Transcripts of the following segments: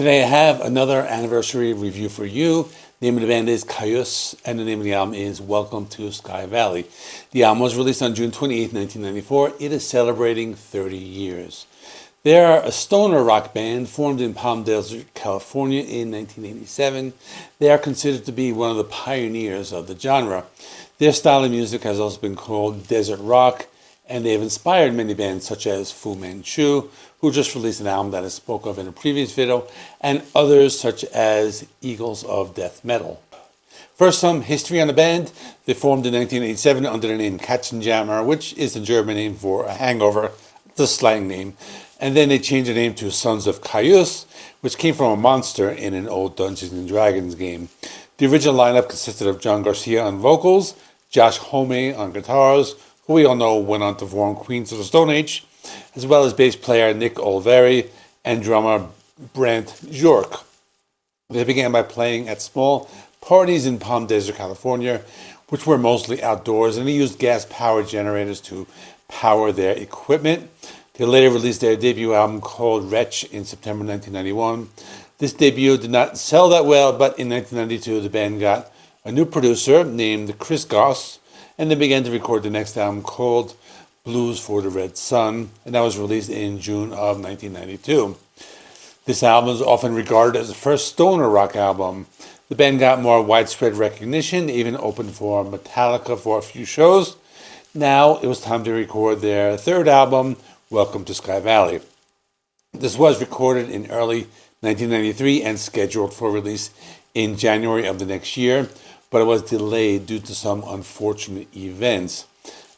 Today I have another anniversary review for you. The name of the band is Kyuss, and the name of the album is Welcome to Sky Valley. The album was released on June 28, 1994. It is celebrating 30 years. They are a stoner rock band formed in Palm Desert, California in 1987. They are considered to be one of the pioneers of the genre. Their style of music has also been called desert rock, and they have inspired many bands such as Fu Manchu, who just released an album that I spoke of in a previous video, and others such as Eagles of Death Metal. First, some history on the band. They formed in 1987 under the name Katzenjammer, which is the German name for a hangover, the slang name. And then they changed the name to Sons of Kyuss, which came from a monster in an old Dungeons and Dragons game. The original lineup consisted of John Garcia on vocals, Josh Homme on guitars, who we all know went on to form Queens of the Stone Age, as well as bass player Nick Olveri and drummer Brant Bjork. They began by playing at small parties in Palm Desert, California, which were mostly outdoors, and they used gas power generators to power their equipment. They later released their debut album called Wretch in September 1991. This debut did not sell that well, but in 1992 the band got a new producer named Chris Goss, and they began to record the next album called Blues for the Red Sun, and that was released in June of 1992. This album is often regarded as the first stoner rock album. The band got more widespread recognition, even opened for Metallica for a few shows. Now it was time to record their third album, Welcome to Sky Valley. This was recorded in early 1993 and scheduled for release in January of the next year, but it was delayed due to some unfortunate events.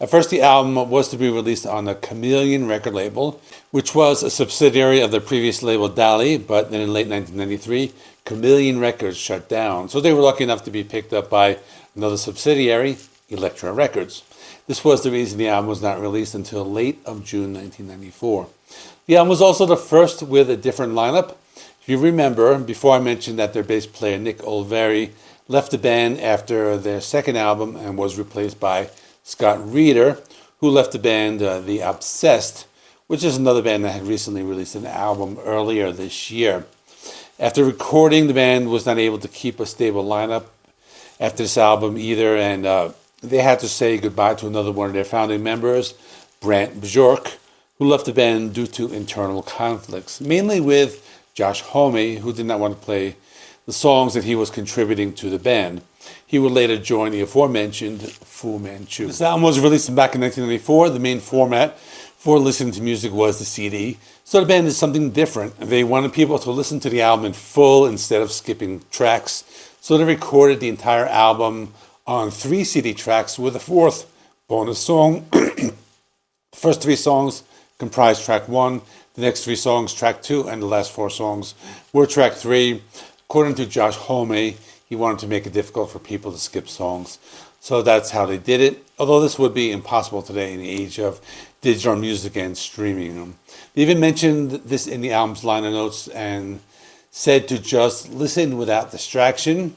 At first, the album was to be released on the Chameleon record label, which was a subsidiary of the previous label Dali, but then in late 1993, Chameleon Records shut down. So they were lucky enough to be picked up by another subsidiary, Elektra Records. This was the reason the album was not released until late of June 1994. The album was also the first with a different lineup. If you remember, before I mentioned that their bass player Nick Olveri left the band after their second album and was replaced by Scott Reeder, who left the band The Obsessed, which is another band that had recently released an album earlier this year. After recording, the band was not able to keep a stable lineup after this album either, and they had to say goodbye to another one of their founding members, Brant Bjork, who left the band due to internal conflicts, mainly with Josh Homme, who did not want to play the songs that he was contributing to the band. He would later join the aforementioned Fu Manchu. This album was released back in 1994. The main format for listening to music was the CD. So the band did something different. They wanted people to listen to the album in full instead of skipping tracks. So they recorded the entire album on 3 CD tracks with a 4th bonus song. The first 3 songs comprised track 1, the next 3 songs track 2, and the last 4 songs were track 3. According to Josh Homme, he wanted to make it difficult for people to skip songs. So that's how they did it, although this would be impossible today in the age of digital music and streaming. They even mentioned this in the album's liner notes and said to just listen without distraction.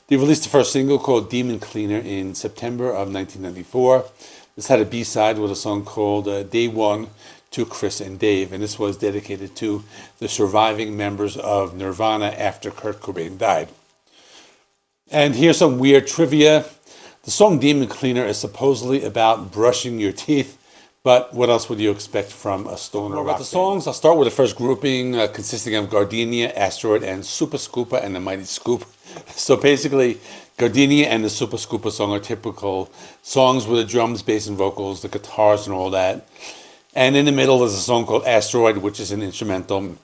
They released the first single called Demon Cleaner in September of 1994. This had a B-side with a song called Day One to Chris and Dave, and this was dedicated to the surviving members of Nirvana after Kurt Cobain died. And here's some weird trivia. The song Demon Cleaner is supposedly about brushing your teeth, but what else would you expect from a stoner rock band? About the songs, I'll start with the first grouping consisting of Gardenia, Asteroid, and Super Scoopa and the Mighty Scoop. So basically, Gardenia and the Super Scoopa song are typical songs with the drums, bass, and vocals, the guitars, and all that. And in the middle, there's a song called Asteroid, which is an instrumental.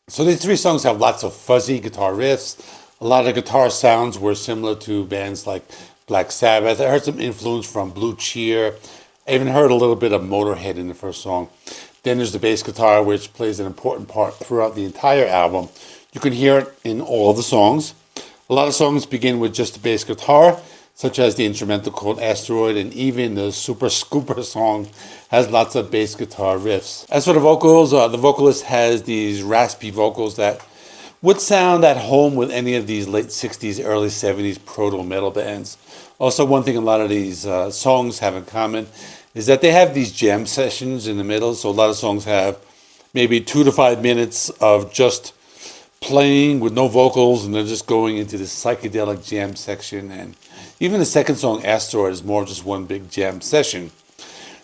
So these 3 songs have lots of fuzzy guitar riffs. A lot of guitar sounds were similar to bands like Black Sabbath. I heard some influence from Blue Cheer. I even heard a little bit of Motorhead in the first song. Then there's the bass guitar, which plays an important part throughout the entire album. You can hear it in all the songs. A lot of songs begin with just the bass guitar, such as the instrumental called Asteroid, and even the Super Scooper song has lots of bass guitar riffs. As for the vocals, the vocalist has these raspy vocals that would sound at home with any of these late 60s, early 70s proto-metal bands. Also, one thing a lot of these songs have in common is that they have these jam sessions in the middle, so a lot of songs have maybe 2 to 5 minutes of just playing with no vocals, and they're just going into this psychedelic jam section. And even the second song, Asteroid, is more just one big jam session.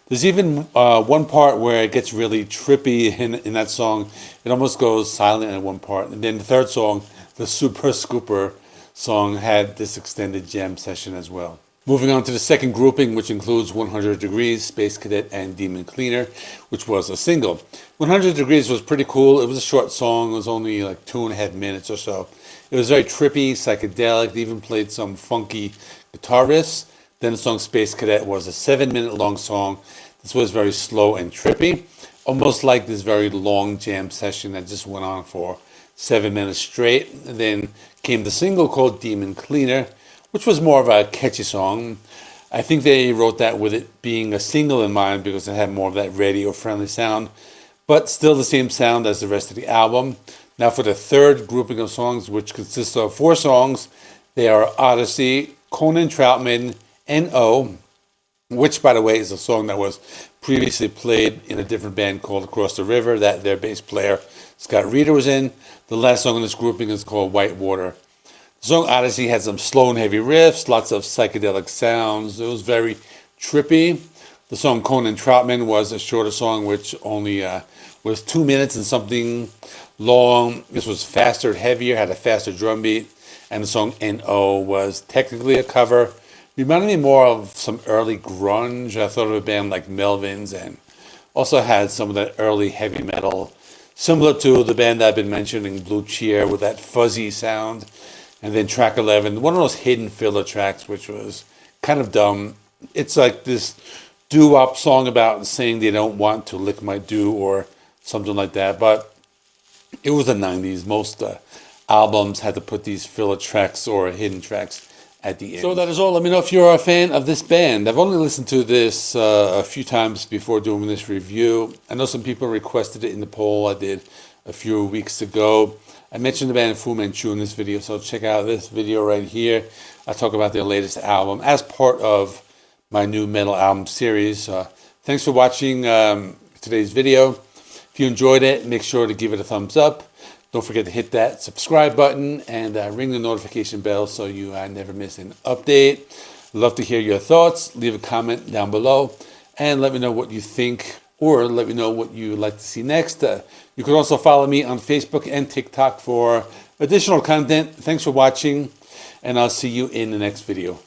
There's even one part where it gets really trippy in that song. It almost goes silent at one part. And then the third song, the Super Scooper song, had this extended jam session as well. Moving on to the second grouping, which includes 100 Degrees, Space Cadet, and Demon Cleaner, which was a single. 100 Degrees was pretty cool. It was a short song. It was only like 2.5 minutes or so. It was very trippy, psychedelic. They even played some funky guitar riffs. Then the song Space Cadet was a 7-minute long song. This was very slow and trippy, almost like this very long jam session that just went on for 7 minutes straight. And then came the single called Demon Cleaner, which was more of a catchy song. I think they wrote that with it being a single in mind because it had more of that radio-friendly sound, but still the same sound as the rest of the album. Now for the third grouping of songs, which consists of 4 songs, they are Odyssey, Conan Troutman, N.O., which, by the way, is a song that was previously played in a different band called Across the River that their bass player, Scott Reeder, was in. The last song in this grouping is called White Water. The song Odyssey had some slow and heavy riffs, lots of psychedelic sounds. It was very trippy. The song Conan Troutman was a shorter song, which only was 2 minutes and something long. This was faster, heavier, had a faster drum beat. And the song N.O. was technically a cover. Reminded me more of some early grunge. I thought of a band like Melvins, and also had some of that early heavy metal, similar to the band I've been mentioning, Blue Cheer, with that fuzzy sound. And then track 11, one of those hidden filler tracks, which was kind of dumb. It's like this doo-wop song about saying they don't want to lick my do or something like that. But it was the 90s. Most albums had to put these filler tracks or hidden tracks at the end. So that is all. Let me know if you're a fan of this band. I've only listened to this a few times before doing this review. I know some people requested it in the poll I did a few weeks ago. I mentioned the band Fu Manchu in this video, so check out this video right here. I talk about their latest album as part of my new metal album series. Thanks for watching today's video. If you enjoyed it, make sure to give it a thumbs up. Don't forget to hit that subscribe button and ring the notification bell so you never miss an update. Love to hear your thoughts. Leave a comment down below and let me know what you think, or let me know what you'd like to see next. You can also follow me on Facebook and TikTok for additional content. Thanks for watching, and I'll see you in the next video.